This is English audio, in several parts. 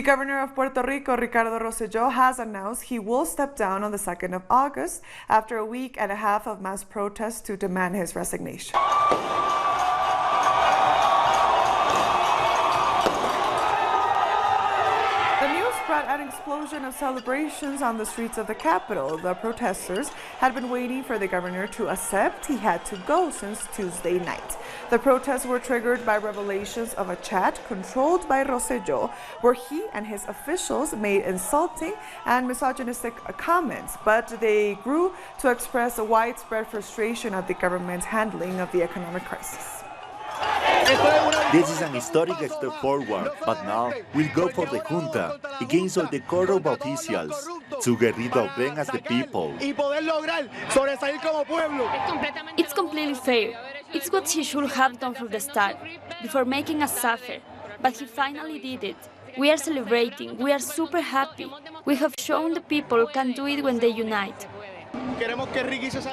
The governor of Puerto Rico, Ricardo Rosello, has announced he will step down on the 2nd of August after a week and a half of mass protests to demand his resignation. The news brought an explosion of celebrations on the streets of the capital. The protesters had been waiting for the governor to accept he had to go since Tuesday night. The protests were triggered by revelations of a chat controlled by Rosello, where he and his officials made insulting and misogynistic comments, but they grew to express a widespread frustration at the government's handling of the economic crisis. This is an historic step forward, but now we'll go for the junta, against all the corrupt officials, to get rid of them as the people. It's completely fair. It's what he should have done from the start, before making us suffer. But he finally did it. We are celebrating. We are super happy. We have shown the people can do it when they unite.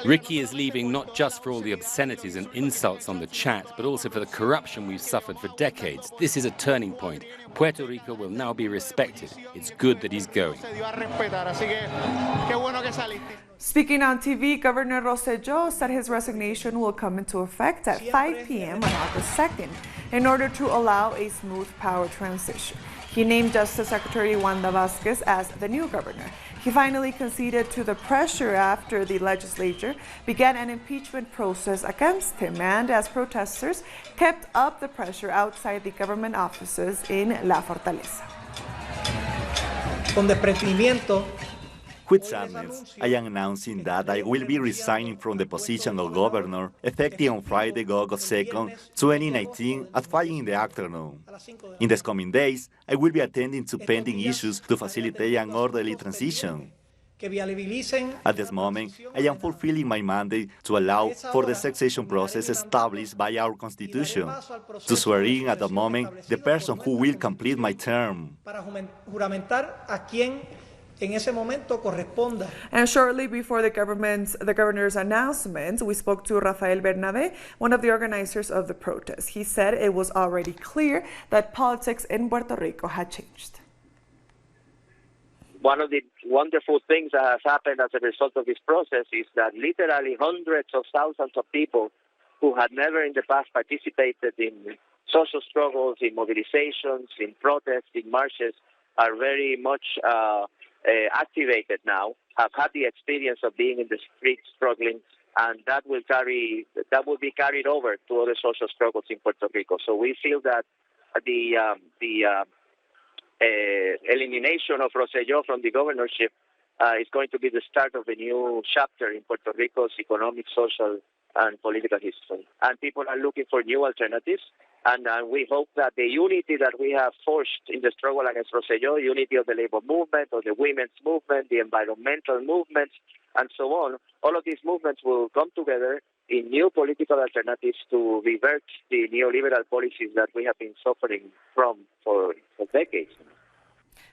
Ricky is leaving not just for all the obscenities and insults on the chat, but also for the corruption we've suffered for decades. This is a turning point. Puerto Rico will now be respected. It's good that he's going. Speaking on TV, Governor Rosello said his resignation will come into effect at 5 p.m. on August 2nd in order to allow a smooth power transition. He named Justice Secretary Wanda Vázquez as the new governor. He finally conceded to the pressure after the legislature began an impeachment process against him, and as protesters kept up the pressure outside the government offices in La Fortaleza. With sadness, I am announcing that I will be resigning from the position of governor effective on Friday, August 2nd, 2019 at 5 in the afternoon. In the coming days, I will be attending to pending issues to facilitate an orderly transition. At this moment, I am fulfilling my mandate to allow for the succession process established by our Constitution, to swear in at the moment the person who will complete my term. And shortly before the governor's announcement, we spoke to Rafael Bernabé, one of the organizers of the protest. He said it was already clear that politics in Puerto Rico had changed. One of the wonderful things that has happened as a result of this process is that literally hundreds of thousands of people who had never in the past participated in social struggles, in mobilizations, in protests, in marches, are very much activated now, have had the experience of being in the streets struggling, and that will be carried over to other social struggles in Puerto Rico. So we feel that the elimination of Rosello from the governorship is going to be the start of a new chapter in Puerto Rico's economic, social, and political history. And people are looking for new alternatives. And we hope that the unity that we have forged in the struggle against Rosello, unity of the labor movement, of the women's movement, the environmental movements, and so on, all of these movements will come together in new political alternatives to revert the neoliberal policies that we have been suffering from for decades.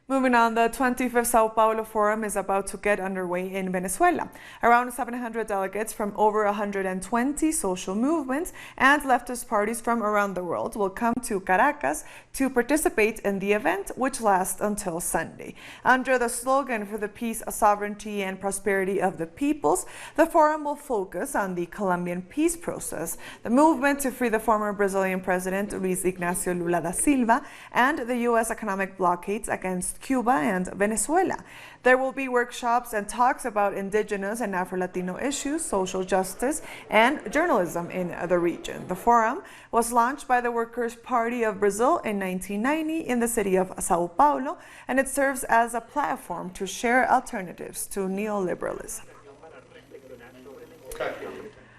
Moving on, the 25th Sao Paulo Forum is about to get underway in Venezuela. Around 700 delegates from over 120 social movements and leftist parties from around the world will come to Caracas to participate in the event, which lasts until Sunday. Under the slogan for the peace, sovereignty, and prosperity of the peoples, the forum will focus on the Colombian peace process, the movement to free the former Brazilian president Luis Ignacio Lula da Silva, and the U.S. economic blockades against Cuba and Venezuela. There will be workshops and talks about indigenous and Afro-Latino issues, social justice, and journalism in the region. The forum was launched by the Workers' Party of Brazil in 1990 in the city of Sao Paulo, and it serves as a platform to share alternatives to neoliberalism.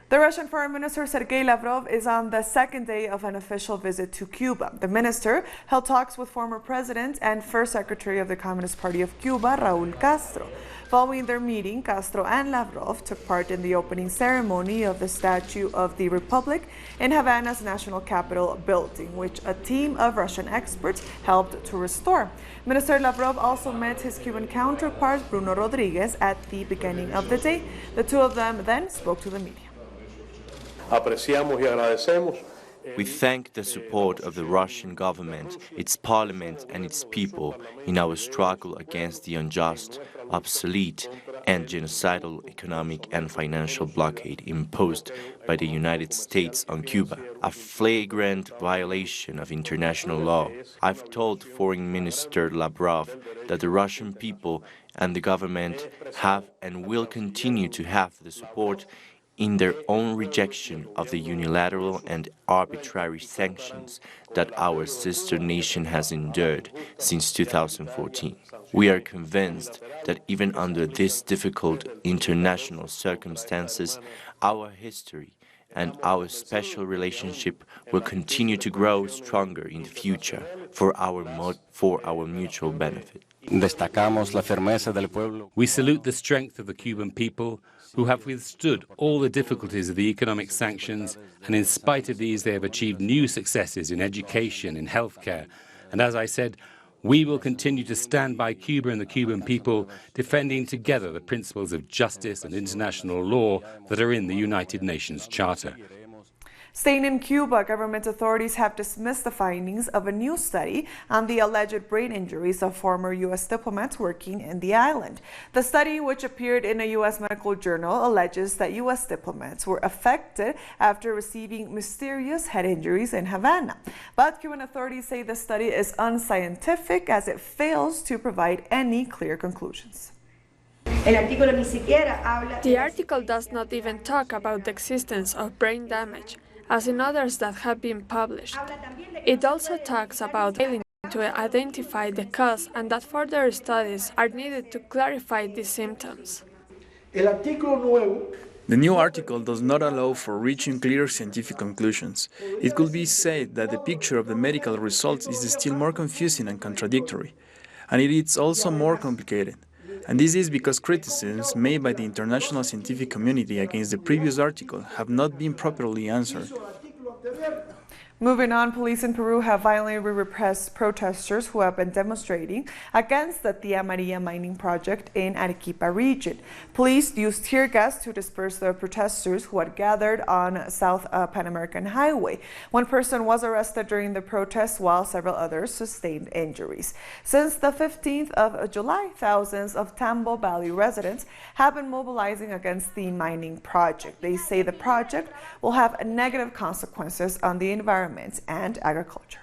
The Russian Foreign Minister Sergei Lavrov is on the second day of an official visit to Cuba. The minister held talks with former president and first secretary of the Communist Party of Cuba, Raúl Castro. Following their meeting, Castro and Lavrov took part in the opening ceremony of the Statue of the Republic in Havana's National Capitol building, which a team of Russian experts helped to restore. Minister Lavrov also met his Cuban counterpart, Bruno Rodriguez, at the beginning of the day. The two of them then spoke to the media. Apreciamos y agradecemos We thank the support of the Russian government, its parliament and its people in our struggle against the unjust, obsolete and genocidal economic and financial blockade imposed by the United States on Cuba, a flagrant violation of international law. I've told Foreign Minister Lavrov that the Russian people and the government have and will continue to have the support in their own rejection of the unilateral and arbitrary sanctions that our sister nation has endured since 2014. We are convinced that even under these difficult international circumstances, our history and our special relationship will continue to grow stronger in the future for our mutual benefit. We salute the strength of the Cuban people who have withstood all the difficulties of the economic sanctions, and in spite of these they have achieved new successes in education, in healthcare. And as I said, we will continue to stand by Cuba and the Cuban people, defending together the principles of justice and international law that are in the United Nations Charter. Staying in Cuba, government authorities have dismissed the findings of a new study on the alleged brain injuries of former U.S. diplomats working in the island. The study, which appeared in a U.S. medical journal, alleges that U.S. diplomats were affected after receiving mysterious head injuries in Havana. But Cuban authorities say the study is unscientific as it fails to provide any clear conclusions. The article does not even talk about the existence of brain damage, as in others that have been published. It also talks about failing to identify the cause and that further studies are needed to clarify these symptoms. The new article does not allow for reaching clear scientific conclusions. It could be said that the picture of the medical results is still more confusing and contradictory, and it is also more complicated. And this is because criticisms made by the international scientific community against the previous article have not been properly answered. Moving on, police in Peru have violently repressed protesters who have been demonstrating against the Tía María mining project in Arequipa region. Police used tear gas to disperse the protesters who had gathered on South Pan American Highway. One person was arrested during the protest while several others sustained injuries. Since the 15th of July, thousands of Tambo Valley residents have been mobilizing against the mining project. They say the project will have negative consequences on the environment and agriculture.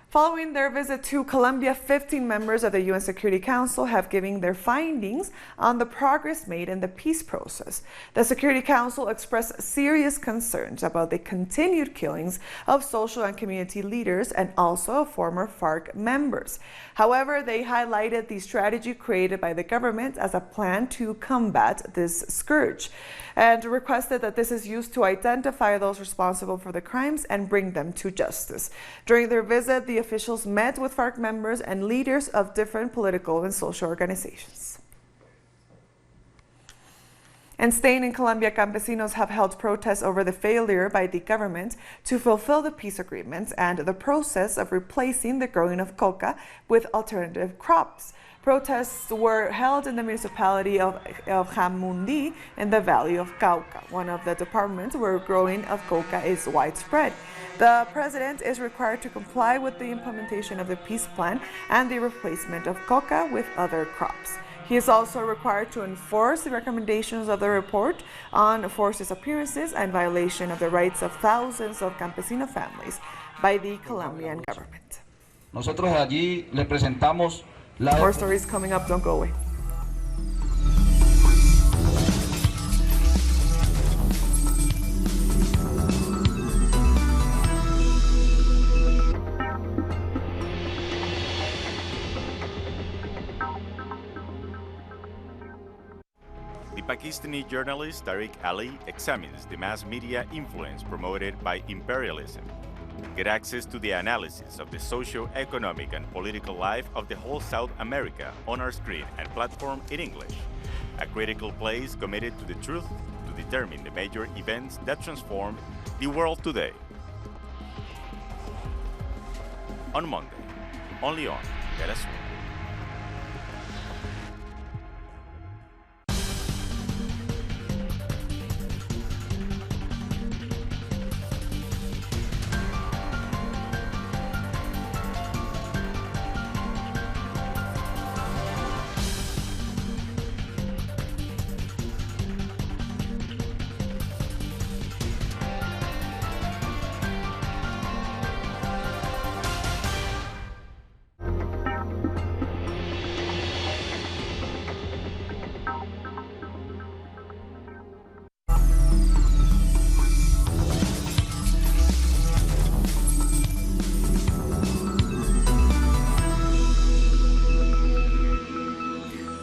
Following their visit to Colombia, 15 members of the UN Security Council have given their findings on the progress made in the peace process. The Security Council expressed serious concerns about the continued killings of social and community leaders and also former FARC members. However, they highlighted the strategy created by the government as a plan to combat this scourge and requested that this is used to identify those responsible for the crimes and bring them to justice. During their visit, the officials met with FARC members and leaders of different political and social organizations. And staying in Colombia, campesinos have held protests over the failure by the government to fulfill the peace agreements and the process of replacing the growing of coca with alternative crops. Protests were held in the municipality of Jamundí in the Valley of Cauca, one of the departments where growing of coca is widespread. The president is required to comply with the implementation of the peace plan and the replacement of coca with other crops. He is also required to enforce the recommendations of the report on forced disappearances and violation of the rights of thousands of campesino families by the Colombian government. Nosotros allí le presentamos More stories coming up, don't go away. The Pakistani journalist Tariq Ali examines the mass media influence promoted by imperialism. Get access to the analysis of the socio-economic and political life of the whole South America on our screen and platform in English. A critical place committed to the truth to determine the major events that transformed the world today. On Monday, only on Venezuela.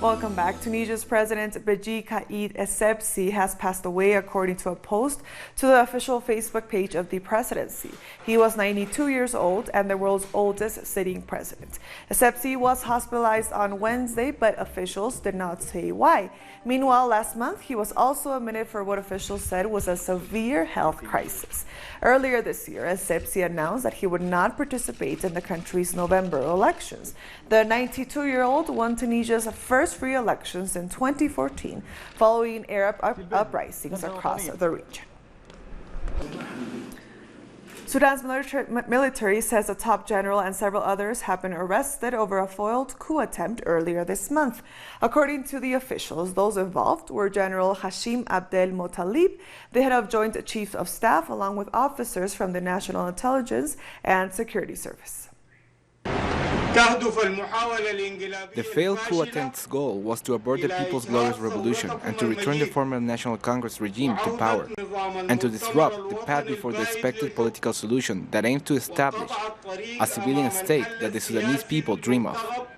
Welcome back. Tunisia's President Beji Caid Essebsi has passed away, according to a post to the official Facebook page of the presidency. He was 92 years old and the world's oldest sitting president. Essebsi was hospitalized on Wednesday, but officials did not say why. Meanwhile, last month, he was also admitted for what officials said was a severe health crisis. Earlier this year, Essebsi announced that he would not participate in the country's November elections. The 92-year-old won Tunisia's first free elections in 2014, following Arab uprisings across the region. Sudan's military says a top general and several others have been arrested over a foiled coup attempt earlier this month. According to the officials, those involved were General Hashim Abdel Mottalib, the head of Joint Chiefs of Staff, along with officers from the National Intelligence and Security Service. The failed coup attempt's goal was to abort the People's Glorious Revolution and to return the former National Congress regime to power, and to disrupt the path before the expected political solution that aimed to establish a civilian state that the Sudanese people dream of.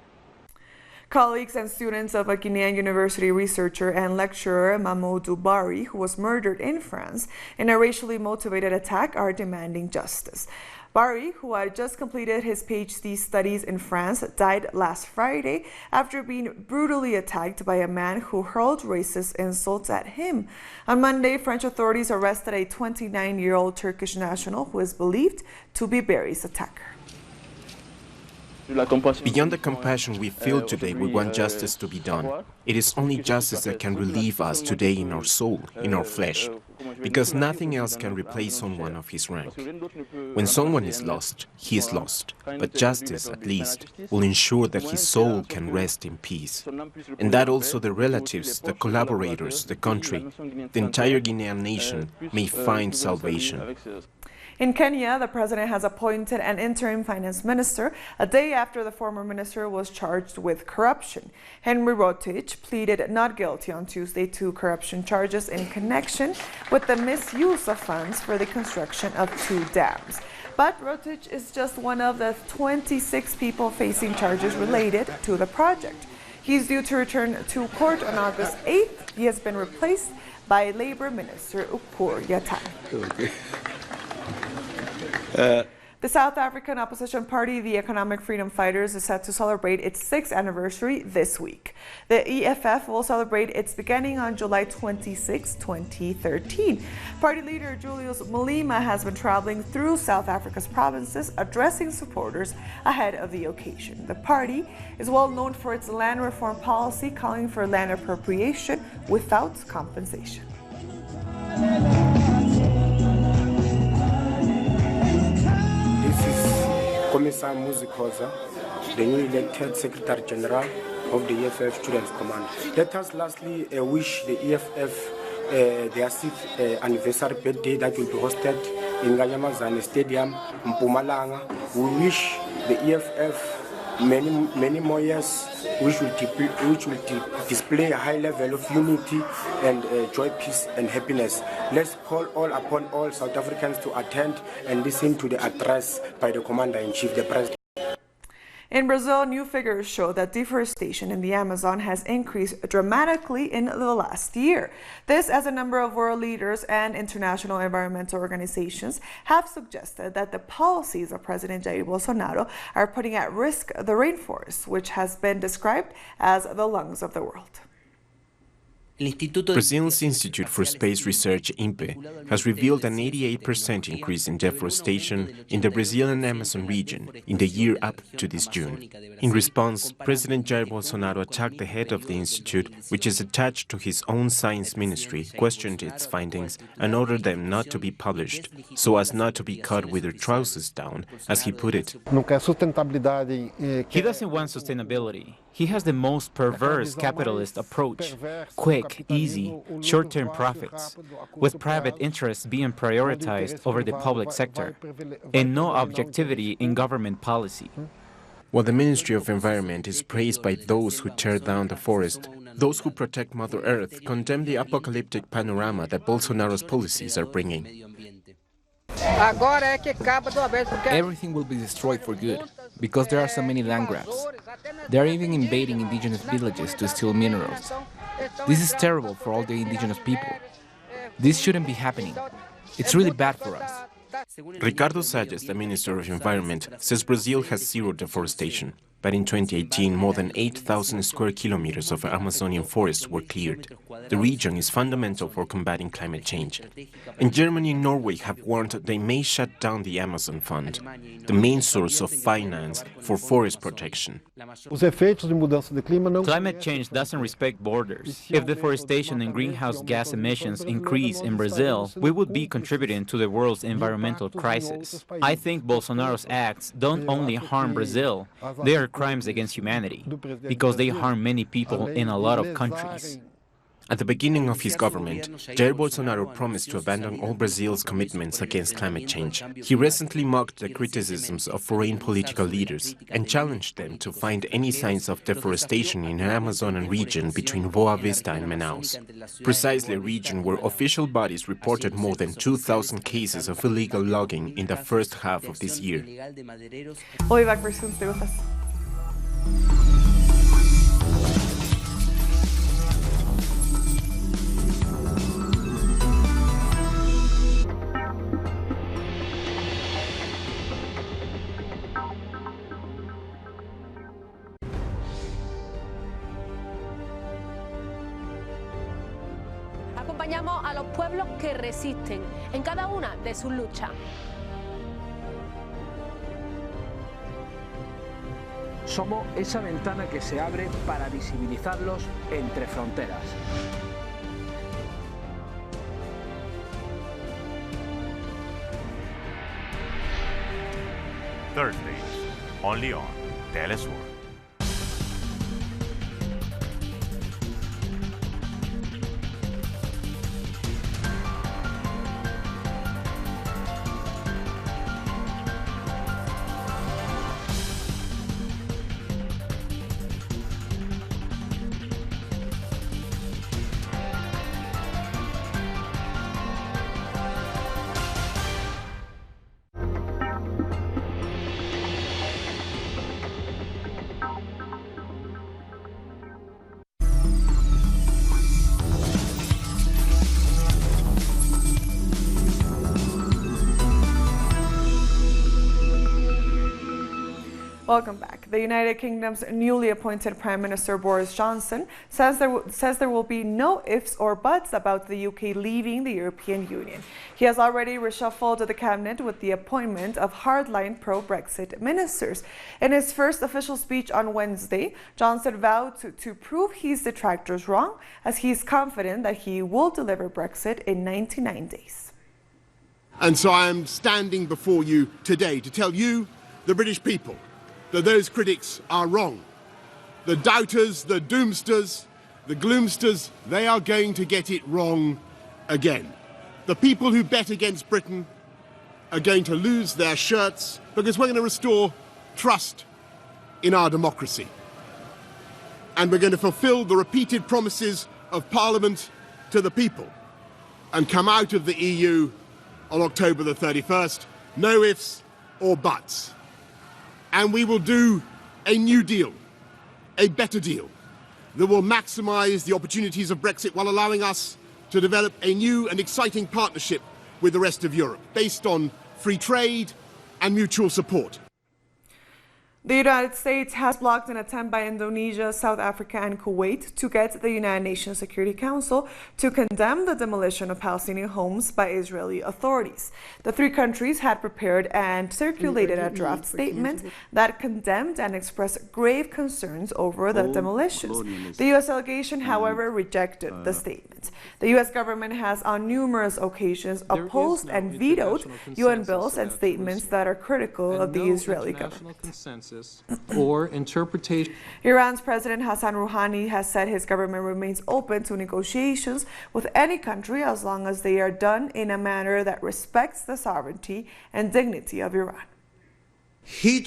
Colleagues and students of a Guinean university researcher and lecturer, Mamadou Bari, who was murdered in France in a racially motivated attack, are demanding justice. Bari, who had just completed his PhD studies in France, died last Friday after being brutally attacked by a man who hurled racist insults at him. On Monday, French authorities arrested a 29-year-old Turkish national who is believed to be Bari's attacker. Beyond the compassion we feel today, we want justice to be done. It is only justice that can relieve us today in our soul, in our flesh, because nothing else can replace someone of his rank. When someone is lost, he is lost, but justice, at least, will ensure that his soul can rest in peace, and that also the relatives, the collaborators, the country, the entire Guinean nation may find salvation. In Kenya, the president has appointed an interim finance minister a day after the former minister was charged with corruption. Henry Rotich pleaded not guilty on Tuesday to corruption charges in connection with the misuse of funds for the construction of 2 dams. But Rotich is just one of the 26 people facing charges related to the project. He's due to return to court on August 8th. He has been replaced by Labor Minister Ukur Yatani. The South African opposition party, the Economic Freedom Fighters, is set to celebrate its 6th anniversary this week. The EFF will celebrate its beginning on July 26, 2013. Party leader Julius Malema has been traveling through South Africa's provinces, addressing supporters ahead of the occasion. The party is well known for its land reform policy, calling for land appropriation without compensation. Commissar Muzikoza, the new elected Secretary General of the EFF Students Command. Let us lastly wish the EFF their 6th anniversary birthday that will be hosted in Nganyamazane Stadium, Mpumalanga. We wish the EFF many more years, which will display a high level of unity and joy, peace and happiness. Let's call upon all South Africans to attend and listen to the address by the Commander-in-Chief, the President. In Brazil, new figures show that deforestation in the Amazon has increased dramatically in the last year. This, as a number of world leaders and international environmental organizations have suggested that the policies of President Jair Bolsonaro are putting at risk the rainforest, which has been described as the lungs of the world. Brazil's Institute for Space Research, INPE, has revealed an 88% increase in deforestation in the Brazilian Amazon region in the year up to this June. In response, President Jair Bolsonaro attacked the head of the institute, which is attached to his own science ministry, questioned its findings, and ordered them not to be published, so as not to be caught with their trousers down, as he put it. He doesn't want sustainability. He has the most perverse capitalist approach, quick, easy, short-term profits, with private interests being prioritized over the public sector, and no objectivity in government policy. While the Ministry of Environment is praised by those who tear down the forest, those who protect Mother Earth condemn the apocalyptic panorama that Bolsonaro's policies are bringing. Everything will be destroyed for good. because there are so many land grabs. They are even invading indigenous villages to steal minerals. This is terrible for all the indigenous people. This shouldn't be happening. It's really bad for us. Ricardo Salles, the Minister of Environment, says Brazil has zero deforestation. But in 2018, more than 8,000 square kilometers of Amazonian forests were cleared. The region is fundamental for combating climate change. And Germany and Norway have warned they may shut down the Amazon Fund, the main source of finance for forest protection. Climate change doesn't respect borders. If deforestation and greenhouse gas emissions increase in Brazil, we would be contributing to the world's environmental crisis. I think Bolsonaro's acts don't only harm Brazil, they are crimes against humanity, because they harm many people in a lot of countries. At the beginning of his government, Jair Bolsonaro promised to abandon all Brazil's commitments against climate change. He recently mocked the criticisms of foreign political leaders and challenged them to find any signs of deforestation in the Amazonian region between Boa Vista and Manaus, precisely a region where official bodies reported more than 2,000 cases of illegal logging in the first half of this year. We'll be back very soon. Stay with us. Acompañamos a los pueblos que resisten en cada una de sus luchas. Somos esa ventana que se abre para visibilizarlos entre fronteras. Thursdays, only on Telesur. Welcome back. The United Kingdom's newly appointed Prime Minister Boris Johnson says there will be no ifs or buts about the UK leaving the European Union. He has already reshuffled the cabinet with the appointment of hardline pro-Brexit ministers. In his first official speech on Wednesday, Johnson vowed to prove his detractors wrong, as he is confident that he will deliver Brexit in 99 days. And so I am standing before you today to tell you, the British people, that those critics are wrong. The doubters, the doomsters, the gloomsters, they are going to get it wrong again. The people who bet against Britain are going to lose their shirts, because we're going to restore trust in our democracy. And we're going to fulfill the repeated promises of Parliament to the people and come out of the EU on October the 31st. No ifs or buts. And we will do a new deal, a better deal, that will maximise the opportunities of Brexit while allowing us to develop a new and exciting partnership with the rest of Europe, based on free trade and mutual support. The United States has blocked an attempt by Indonesia, South Africa, and Kuwait to get the United Nations Security Council to condemn the demolition of Palestinian homes by Israeli authorities. The three countries had prepared and circulated a draft statement that condemned and expressed grave concerns over the demolitions. The U.S. delegation, however, rejected the statement. The U.S. government has on numerous occasions opposed and vetoed UN bills and statements that are critical of the Israeli government. Or interpretation. Iran's President Hassan Rouhani has said his government remains open to negotiations with any country as long as they are done in a manner that respects the sovereignty and dignity of Iran. We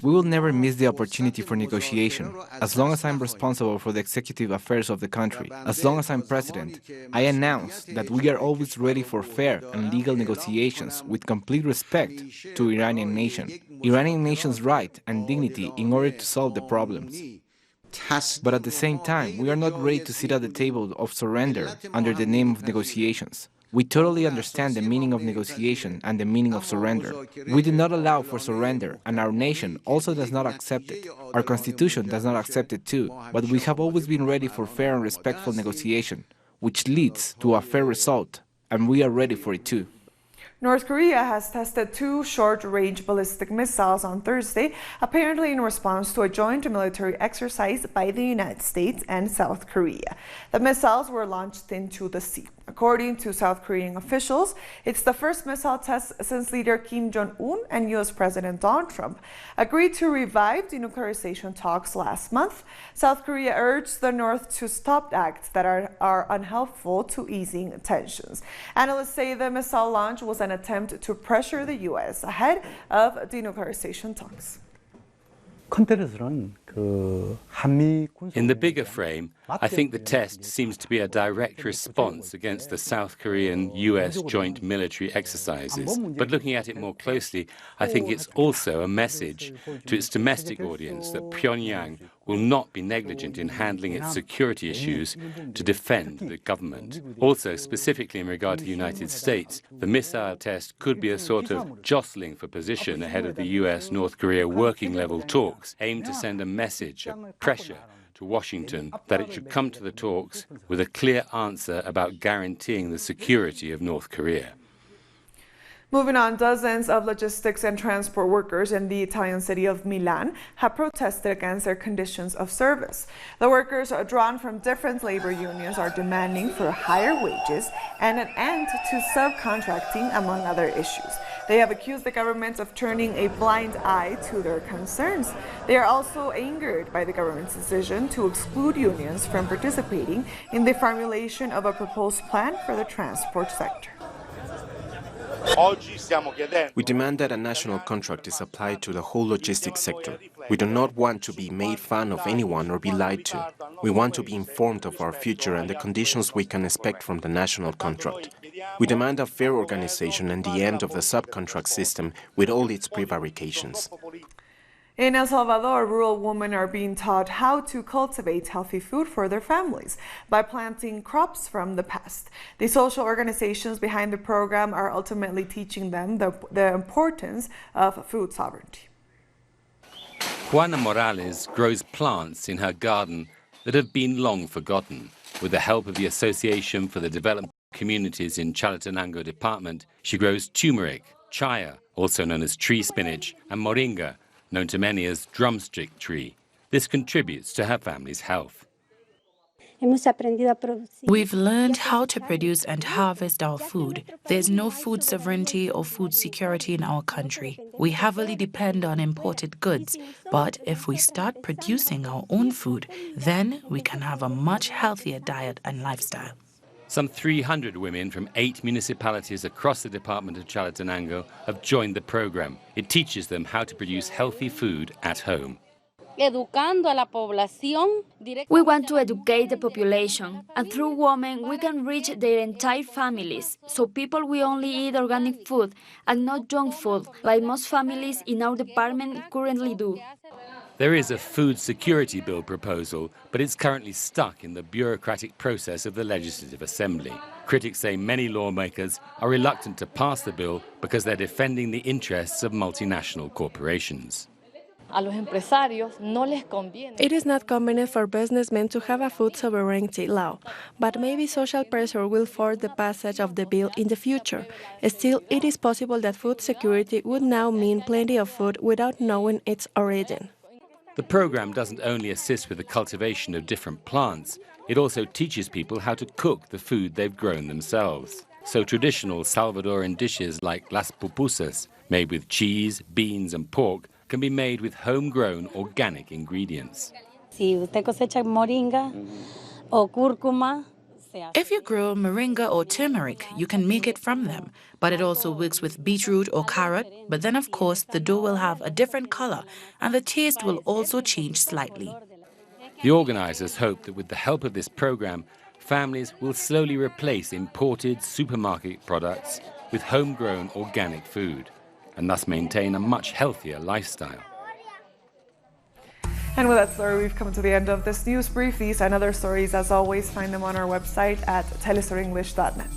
will never miss the opportunity for negotiation. As long as I'm responsible for the executive affairs of the country, as long as I'm president, I announce that we are always ready for fair and legal negotiations with complete respect to Iranian nation's right and dignity in order to solve the problems. But at the same time, we are not ready to sit at the table of surrender under the name of negotiations. We totally understand the meaning of negotiation and the meaning of surrender. We do not allow for surrender, and our nation also does not accept it. Our constitution does not accept it too, but we have always been ready for fair and respectful negotiation, which leads to a fair result, and we are ready for it too. North Korea has tested 2 short-range ballistic missiles on Thursday, apparently in response to a joint military exercise by the United States and South Korea. The missiles were launched into the sea. According to South Korean officials, it's the first missile test since leader Kim Jong-un and U.S. President Donald Trump agreed to revive denuclearization talks last month. South Korea urged the North to stop acts that are unhelpful to easing tensions. Analysts say the missile launch was an attempt to pressure the U.S. ahead of denuclearization talks. In the bigger frame, I think the test seems to be a direct response against the South Korean-US joint military exercises. But looking at it more closely, I think it's also a message to its domestic audience that Pyongyang will not be negligent in handling its security issues to defend the government. Also, specifically in regard to the United States, the missile test could be a sort of jostling for position ahead of the US-North Korea working-level talks, aimed to send a message of pressure to Washington that it should come to the talks with a clear answer about guaranteeing the security of North Korea. Moving on, dozens of logistics and transport workers in the Italian city of Milan have protested against their conditions of service. The workers, drawn from different labor unions, are demanding for higher wages and an end to subcontracting, among other issues. They have accused the government of turning a blind eye to their concerns. They are also angered by the government's decision to exclude unions from participating in the formulation of a proposed plan for the transport sector. We demand that a national contract is applied to the whole logistics sector. We do not want to be made fun of anyone or be lied to. We want to be informed of our future and the conditions we can expect from the national contract. We demand a fair organization and the end of the subcontract system with all its prevarications. In El Salvador, rural women are being taught how to cultivate healthy food for their families by planting crops from the past. The social organizations behind the program are ultimately teaching them the importance of food sovereignty. Juana Morales grows plants in her garden that have been long forgotten. With the help of the Association for the Development of Communities in Chalatenango Department, she grows turmeric, chaya, also known as tree spinach, and moringa, known to many as drumstick tree. This contributes to her family's health. We've learned how to produce and harvest our food. There's no food sovereignty or food security in our country. We heavily depend on imported goods, but if we start producing our own food, then we can have a much healthier diet and lifestyle. Some 300 women from 8 municipalities across the department of Chalatenango have joined the program. It teaches them how to produce healthy food at home. We want to educate the population, and through women we can reach their entire families, so people will only eat organic food and not junk food, like most families in our department currently do. There is a food security bill proposal, but it's currently stuck in the bureaucratic process of the Legislative Assembly. Critics say many lawmakers are reluctant to pass the bill because they're defending the interests of multinational corporations. It is not convenient for businessmen to have a food sovereignty law, but maybe social pressure will force the passage of the bill in the future. Still, it is possible that food security would now mean plenty of food without knowing its origin. The program doesn't only assist with the cultivation of different plants, it also teaches people how to cook the food they've grown themselves. So traditional Salvadoran dishes like las pupusas, made with cheese, beans and pork, can be made with homegrown organic ingredients. Si usted cosecha moringa o cúrcuma, If you grow moringa or turmeric, you can make it from them, but it also works with beetroot or carrot. But then, of course, the dough will have a different color and the taste will also change slightly. The organizers hope that with the help of this program, families will slowly replace imported supermarket products with homegrown organic food and thus maintain a much healthier lifestyle. And with that story, we've come to the end of this news brief. These and other stories, as always, find them on our website at telesurenglish.net.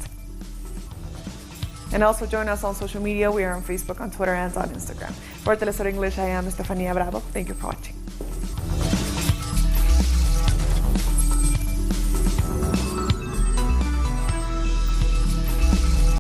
And also join us on social media. We are on Facebook, on Twitter, and on Instagram. For Telesur English, I am Estefania Bravo. Thank you for watching.